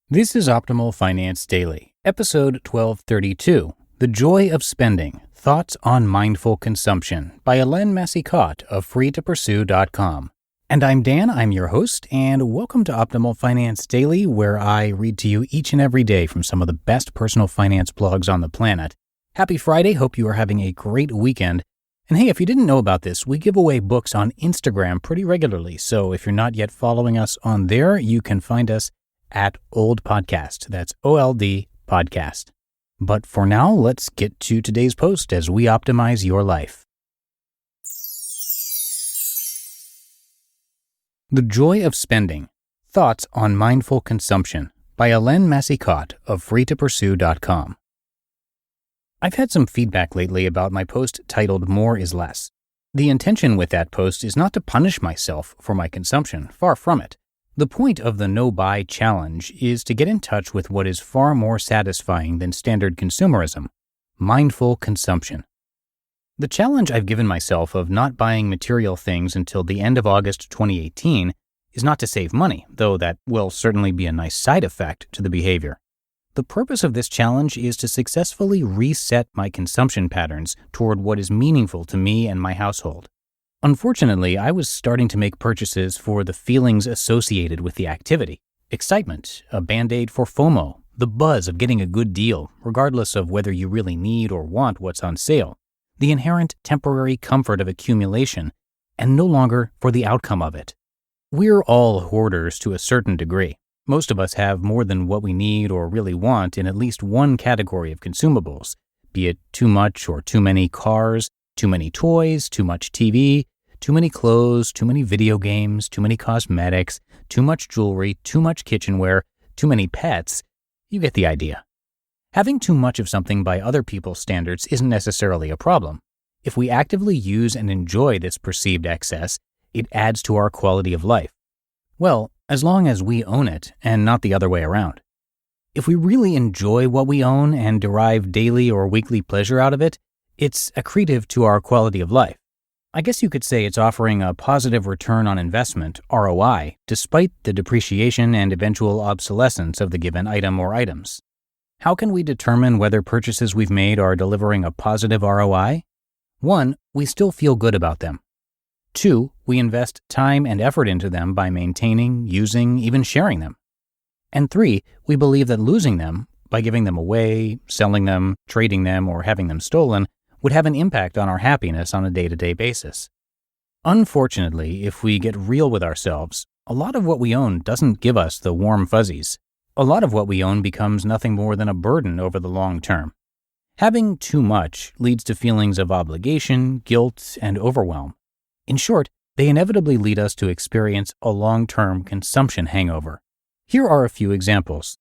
This is Optimal Finance Daily, episode 1232, The Joy of Spending, Thoughts on Mindful Consumption by Helene Massicotte of freetopursue.com. And I'm Dan, I'm your host, and welcome to Optimal Finance Daily, where I read to you each and every day from some of the best personal finance blogs on the planet. Happy Friday, hope you are having a great weekend. And hey, if you didn't know about this, we give away books on Instagram pretty regularly, so if you're not yet following us on there, you can find us at Old Podcast. That's OLD Podcast. But for now, let's get to today's post as we optimize your life. The Joy of Spending, Thoughts on Mindful Consumption by Helene Massicotte of freetopursue.com. I've had some feedback lately about my post titled More is Less. The intention with that post is not to punish myself for my consumption, far from it. The point of the no-buy challenge is to get in touch with what is far more satisfying than standard consumerism, mindful consumption. The challenge I've given myself of not buying material things until the end of August 2018 is not to save money, though that will certainly be a nice side effect to the behavior. The purpose of this challenge is to successfully reset my consumption patterns toward what is meaningful to me and my household. Unfortunately, I was starting to make purchases for the feelings associated with the activity. Excitement, a band-aid for FOMO, the buzz of getting a good deal, regardless of whether you really need or want what's on sale, the inherent temporary comfort of accumulation, and no longer for the outcome of it. We're all hoarders to a certain degree. Most of us have more than what we need or really want in at least one category of consumables, be it too much or too many cars, too many toys, too much TV, too many clothes, too many video games, too many cosmetics, too much jewelry, too much kitchenware, too many pets. You get the idea. Having too much of something by other people's standards isn't necessarily a problem. If we actively use and enjoy this perceived excess, it adds to our quality of life. Well, as long as we own it and not the other way around. If we really enjoy what we own and derive daily or weekly pleasure out of it, it's accretive to our quality of life. I guess you could say it's offering a positive return on investment, ROI, despite the depreciation and eventual obsolescence of the given item or items. How can we determine whether purchases we've made are delivering a positive ROI? 1, we still feel good about them. 2, we invest time and effort into them by maintaining, using, even sharing them. And 3, we believe that losing them, by giving them away, selling them, trading them, or having them stolen, would have an impact on our happiness on a day-to-day basis. Unfortunately, if we get real with ourselves, a lot of what we own doesn't give us the warm fuzzies. A lot of what we own becomes nothing more than a burden over the long term. Having too much leads to feelings of obligation, guilt, and overwhelm. In short, they inevitably lead us to experience a long-term consumption hangover. Here are a few examples.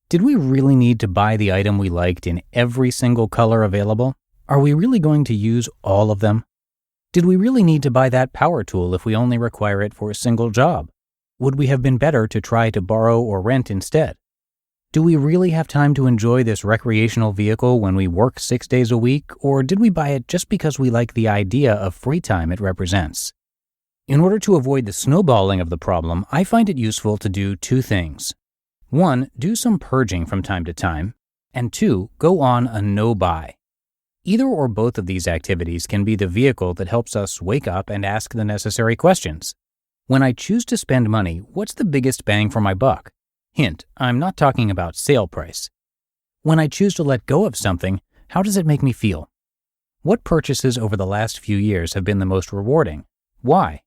Did we really need to buy the item we liked in every single color available? Are we really going to use all of them? Did we really need to buy that power tool if we only require it for a single job? Would we have been better to try to borrow or rent instead? Do we really have time to enjoy this recreational vehicle when we work 6 days a week, or did we buy it just because we like the idea of free time it represents? In order to avoid the snowballing of the problem, I find it useful to do 2 things. 1, do some purging from time to time, and 2, go on a no-buy. Either or both of these activities can be the vehicle that helps us wake up and ask the necessary questions. When I choose to spend money, what's the biggest bang for my buck? Hint, I'm not talking about sale price. When I choose to let go of something, how does it make me feel? What purchases over the last few years have been the most rewarding? Why?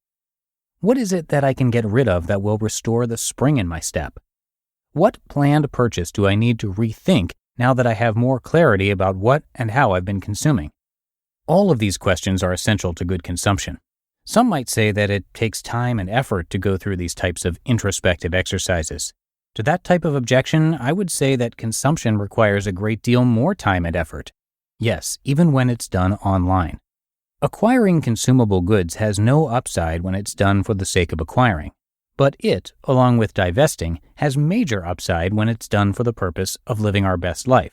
What is it that I can get rid of that will restore the spring in my step? What planned purchase do I need to rethink now that I have more clarity about what and how I've been consuming? All of these questions are essential to good consumption. Some might say that it takes time and effort to go through these types of introspective exercises. To that type of objection, I would say that consumption requires a great deal more time and effort. Yes, even when it's done online. Acquiring consumable goods has no upside when it's done for the sake of acquiring. But it, along with divesting, has major upside when it's done for the purpose of living our best life.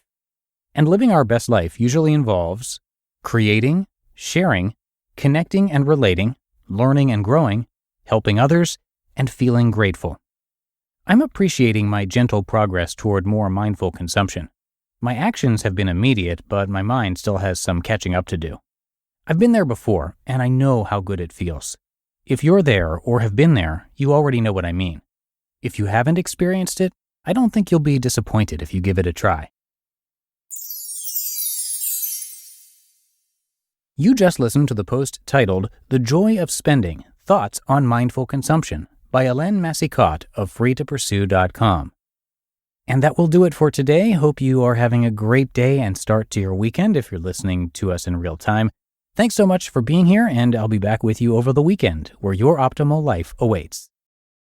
And living our best life usually involves creating, sharing, connecting and relating, learning and growing, helping others, and feeling grateful. I'm appreciating my gentle progress toward more mindful consumption. My actions have been immediate, but my mind still has some catching up to do. I've been there before, and I know how good it feels. If you're there or have been there, you already know what I mean. If you haven't experienced it, I don't think you'll be disappointed if you give it a try. You just listened to the post titled The Joy of Spending, Thoughts on Mindful Consumption by Helene Massicotte of freetopursue.com. And that will do it for today. Hope you are having a great day and start to your weekend if you're listening to us in real time. Thanks so much for being here, and I'll be back with you over the weekend where your optimal life awaits.